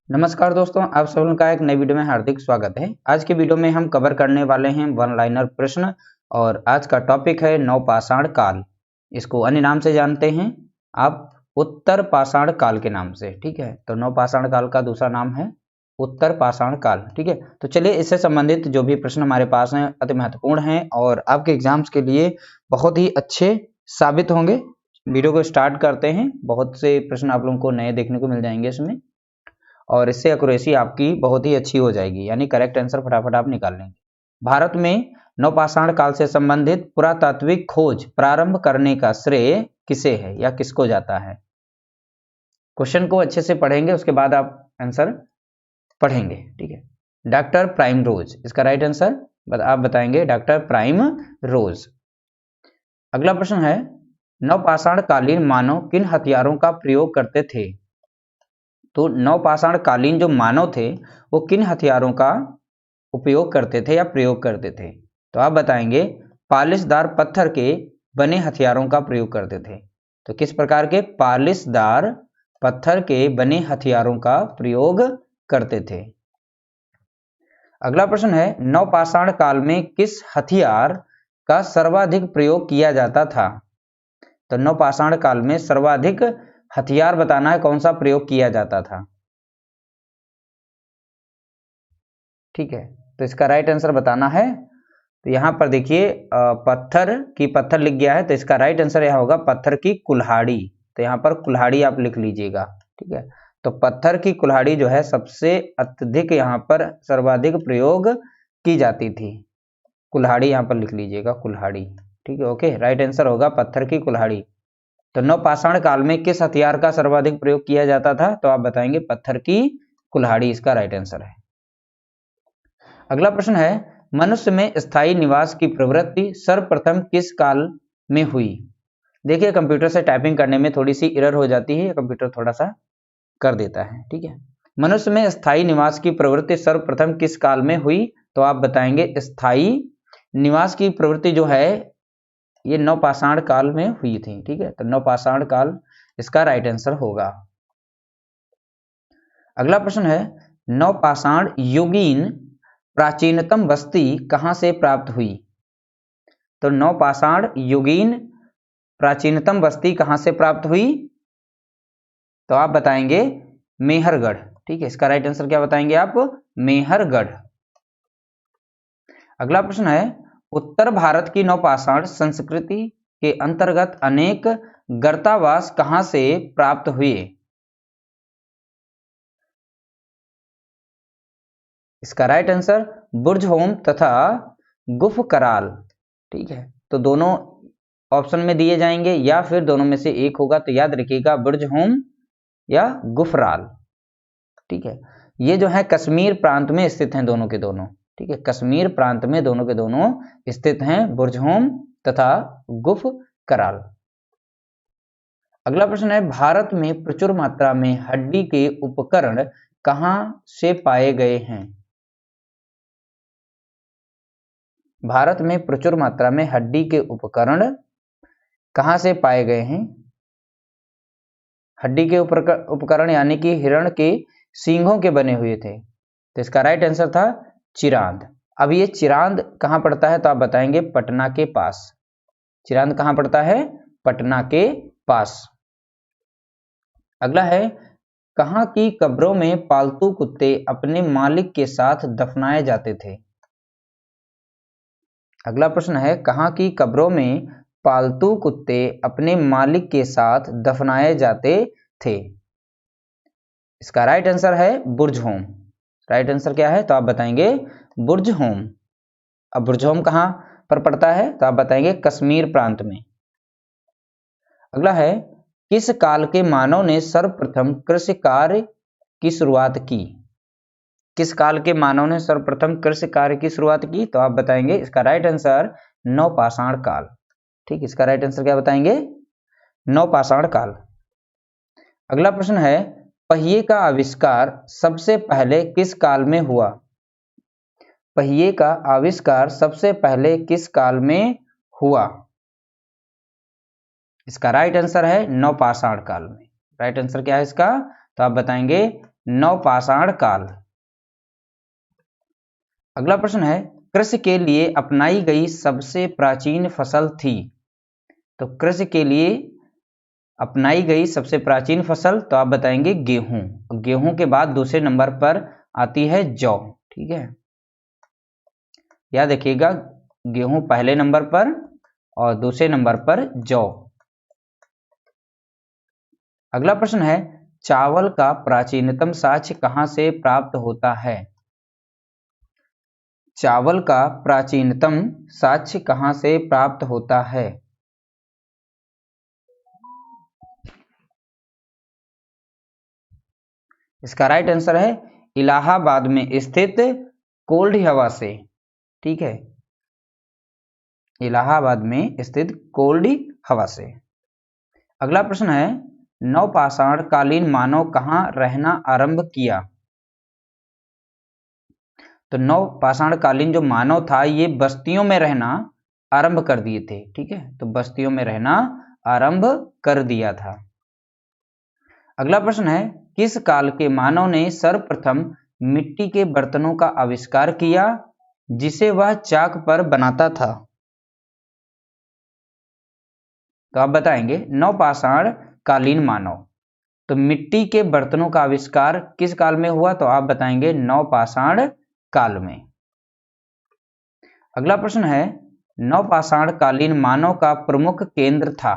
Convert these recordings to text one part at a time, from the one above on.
नमस्कार दोस्तों, आप सभी का एक नई वीडियो में हार्दिक स्वागत है। आज के वीडियो में हम कवर करने वाले हैं वन लाइनर प्रश्न और आज का टॉपिक है नवपाषाण काल। इसको अन्य नाम से जानते हैं आप उत्तर पाषाण काल के नाम से। ठीक है, तो नवपाषाण काल का दूसरा नाम है उत्तर पाषाण काल। ठीक है, तो चलिए इससे संबंधित जो भी प्रश्न हमारे पास हैं अति महत्वपूर्ण हैं और आपके एग्जाम्स के लिए बहुत ही अच्छे साबित होंगे। वीडियो को स्टार्ट करते हैं। बहुत से प्रश्न आप लोगों को नए देखने को मिल जाएंगे इसमें और इससे एक्यूरेसी आपकी बहुत ही अच्छी हो जाएगी, यानी करेक्ट आंसर फटाफट आप निकाल लेंगे। भारत में नवपाषाण काल से संबंधित पुरातात्विक खोज प्रारंभ करने का श्रेय किसे है या किसको जाता है? क्वेश्चन को अच्छे से पढ़ेंगे, उसके बाद आप आंसर पढ़ेंगे। ठीक है, डॉक्टर प्राइम रोज इसका राइट आंसर आप बताएंगे, डॉक्टर प्राइम रोज। अगला प्रश्न है, नवपाषाण कालीन मानव किन हथियारों का प्रयोग करते थे? तो नवपाषाण कालीन जो मानव थे वो किन हथियारों का उपयोग करते थे या प्रयोग करते थे? तो आप बताएंगे पालिशदार पत्थर के बने हथियारों का प्रयोग करते थे। तो किस प्रकार के पालिशदार पत्थर के बने हथियारों का प्रयोग करते थे? अगला प्रश्न है, नवपाषाण काल में किस हथियार का सर्वाधिक प्रयोग किया जाता था? तो नवपाषाण काल में सर्वाधिक हथियार बताना है, कौन सा प्रयोग किया जाता था? ठीक है, तो इसका राइट आंसर बताना है। तो यहां पर देखिए पत्थर लिख गया है, तो इसका राइट आंसर यह होगा पत्थर की कुल्हाड़ी। तो यहां पर कुल्हाड़ी आप लिख लीजिएगा। ठीक है, तो पत्थर की कुल्हाड़ी जो है सबसे अत्यधिक यहां पर सर्वाधिक प्रयोग की जाती थी। कुल्हाड़ी यहां पर लिख लीजिएगा, कुल्हाड़ी। ठीक है, ओके, राइट आंसर होगा पत्थर की कुल्हाड़ी। तो नवपाषाण काल में किस हथियार का सर्वाधिक प्रयोग किया जाता था? तो आप बताएंगे पत्थर की कुल्हाड़ी इसका राइट आंसर है। अगला प्रश्न है, मनुष्य में स्थायी निवास की प्रवृत्ति सर्वप्रथम किस काल में हुई? देखिए कंप्यूटर से टाइपिंग करने में थोड़ी सी एरर हो जाती है, कंप्यूटर थोड़ा सा कर देता है। ठीक है, मनुष्य में स्थायी निवास की प्रवृत्ति सर्वप्रथम किस काल में हुई? तो आप बताएंगे स्थायी निवास की प्रवृत्ति जो है ये नवपाषाण काल में हुई थी। ठीक है, तो नवपाषाण काल इसका राइट आंसर होगा। अगला प्रश्न है, नवपाषाण युगीन प्राचीनतम बस्ती कहां से प्राप्त हुई? तो नवपाषाण युगीन प्राचीनतम बस्ती कहां से प्राप्त हुई? तो आप बताएंगे मेहरगढ़। ठीक है, इसका राइट आंसर क्या बताएंगे आप? मेहरगढ़। अगला प्रश्न है, उत्तर भारत की नवपाषाण संस्कृति के अंतर्गत अनेक गर्तावास कहां से प्राप्त हुए? इसका राइट आंसर बुर्जहोम तथा गुफकराल। ठीक है, तो दोनों ऑप्शन में दिए जाएंगे या फिर दोनों में से एक होगा, तो याद रखिएगा बुर्जहोम या गुफराल। ठीक है, ये जो है कश्मीर प्रांत में स्थित हैं दोनों के दोनों। ठीक है, कश्मीर प्रांत में दोनों के दोनों स्थित हैं, बुर्जहोम तथा गुफकराल। अगला प्रश्न है, भारत में प्रचुर मात्रा में हड्डी के उपकरण कहां से पाए गए हैं? भारत में प्रचुर मात्रा में हड्डी के उपकरण कहां से पाए गए हैं? हड्डी के उपकरण यानी कि हिरण के सींगों के बने हुए थे। तो इसका राइट आंसर था चिरांद। अब ये चिरांद कहां पड़ता है? तो आप बताएंगे पटना के पास। चिरांद कहां पड़ता है? पटना के पास। अगला है, कहां की कब्रों में पालतू कुत्ते अपने मालिक के साथ दफनाए जाते थे? अगला प्रश्न है, कहां की कब्रों में पालतू कुत्ते अपने मालिक के साथ दफनाए जाते थे? इसका राइट आंसर है बुर्जहोम। राइट आंसर क्या है? तो आप बताएंगे बुर्जहोम। अब बुर्जहोम कहां पर पड़ता है? तो आप बताएंगे कश्मीर प्रांत में। अगला है, किस काल के मानव ने सर्वप्रथम कृषि कार्य की शुरुआत की? किस काल के मानव ने सर्वप्रथम कृषि कार्य की शुरुआत की? तो आप बताएंगे इसका राइट आंसर नवपाषाण काल। ठीक, इसका राइट आंसर क्या बताएंगे? नवपाषाण काल। अगला प्रश्न है, पहिए का आविष्कार सबसे पहले किस काल में हुआ? पहिए का आविष्कार सबसे पहले किस काल में हुआ? इसका राइट आंसर है नवपाषाण काल में। राइट आंसर क्या है इसका? तो आप बताएंगे नवपाषाण काल। अगला प्रश्न है कृषि के लिए अपनाई गई सबसे प्राचीन फसल थी। तो कृषि के लिए अपनाई गई सबसे प्राचीन फसल तो आप बताएंगे गेहूं। गेहूं के बाद दूसरे नंबर पर आती है जौ। ठीक है, याद रखिएगा, गेहूं पहले नंबर पर और दूसरे नंबर पर जौ। अगला प्रश्न है चावल का प्राचीनतम साक्ष्य कहां से प्राप्त होता है। चावल का प्राचीनतम साक्ष्य कहां से प्राप्त होता है। इसका राइट आंसर है इलाहाबाद में स्थित कोल्ड हवा से। ठीक है, इलाहाबाद में स्थित कोल्ड हवा से। अगला प्रश्न है नवपाषाण कालीन मानव कहां रहना आरंभ किया। तो नवपाषाण कालीन जो मानव था ये बस्तियों में रहना आरंभ कर दिए थे। ठीक है, तो बस्तियों में रहना आरंभ कर दिया था। अगला प्रश्न है किस काल के मानव ने सर्वप्रथम मिट्टी के बर्तनों का आविष्कार किया जिसे वह चाक पर बनाता था। तो आप बताएंगे नवपाषाण कालीन मानव। तो मिट्टी के बर्तनों का आविष्कार किस काल में हुआ तो आप बताएंगे नवपाषाण काल में। अगला प्रश्न है नवपाषाण कालीन मानव का प्रमुख केंद्र था।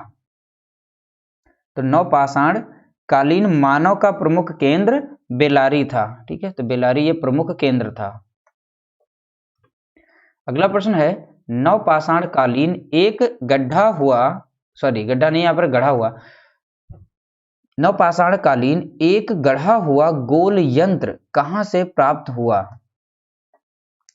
तो नवपाषाण कालीन मानव का प्रमुख केंद्र बेलारी था। ठीक है, तो बेलारी ये प्रमुख केंद्र था। अगला प्रश्न है नवपाषाण कालीन एक गड्ढा हुआ, सॉरी गड्ढा नहीं, यहां पर गढ़ा हुआ। नवपाषाण कालीन एक गढ़ा हुआ गोल यंत्र कहां से प्राप्त हुआ।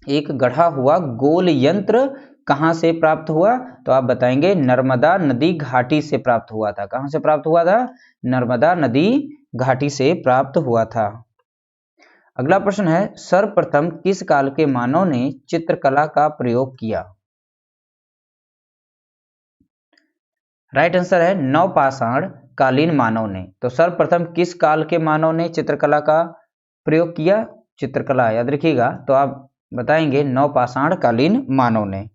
एक गढ़ा हुआ गोल यंत्र कहां से प्राप्त हुआ तो आप बताएंगे नर्मदा नदी घाटी से प्राप्त हुआ था। कहां से प्राप्त हुआ था, नर्मदा नदी घाटी से प्राप्त हुआ था। अगला प्रश्न है सर्वप्रथम किस काल के मानव ने चित्रकला का प्रयोग किया। राइट आंसर है नवपाषाण कालीन मानव ने। तो सर्वप्रथम किस काल के मानव ने चित्रकला का प्रयोग किया, चित्रकला याद रखिएगा, तो आप बताएंगे नवपाषाण कालीन मानव ने।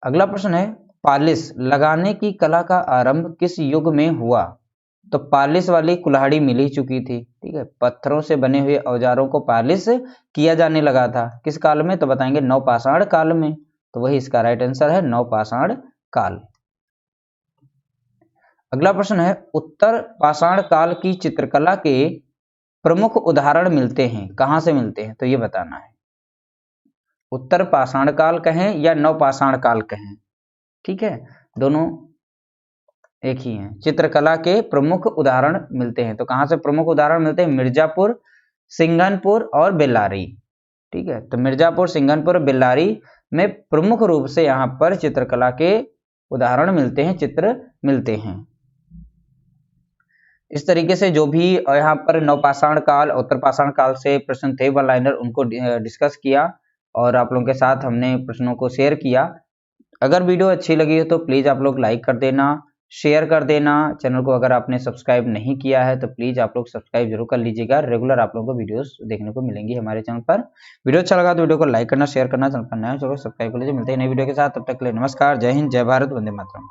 अगला प्रश्न है पालिश लगाने की कला का आरंभ किस युग में हुआ। तो पालिश वाली कुल्हाड़ी मिल ही चुकी थी। ठीक है, पत्थरों से बने हुए औजारों को पालिश किया जाने लगा था किस काल में तो बताएंगे नवपाषाण काल में। तो वही इसका राइट आंसर है नवपाषाण काल। अगला प्रश्न है उत्तर पाषाण काल की चित्रकला के प्रमुख उदाहरण मिलते हैं कहां से मिलते हैं तो ये बताना है। उत्तर पाषाण काल कहें या नवपाषाण काल कहें, ठीक है, दोनों एक ही हैं। चित्रकला के प्रमुख उदाहरण मिलते हैं तो कहां से प्रमुख उदाहरण मिलते हैं, मिर्जापुर, सिंघनपुर और बेल्लारी। ठीक है, तो मिर्जापुर, सिंघनपुर, बेल्लारी में प्रमुख रूप से यहां पर चित्रकला के उदाहरण मिलते हैं, चित्र मिलते हैं। इस तरीके से जो भी यहाँ पर नवपाषाण काल, उत्तर पाषाण काल से प्रश्न थे वन लाइनर उनको डिस्कस किया और आप लोगों के साथ हमने प्रश्नों को शेयर किया। अगर वीडियो अच्छी लगी हो तो प्लीज आप लोग लाइक कर देना, शेयर कर देना। चैनल को अगर आपने सब्सक्राइब नहीं किया है तो प्लीज आप लोग सब्सक्राइब जरूर कर लीजिएगा। रेगुलर आप लोगों को वीडियोस देखने को मिलेंगी हमारे चैनल पर। वीडियो अच्छा लगा तो वीडियो को लाइक करना, शेयर करना, चैनल पर नया चलो सब्सक्राइब कर लीजिए। मिलते हैं नई वीडियो के साथ, तब तक के लिए नमस्कार, जय हिंद, जय भारत, वंदे मातरम।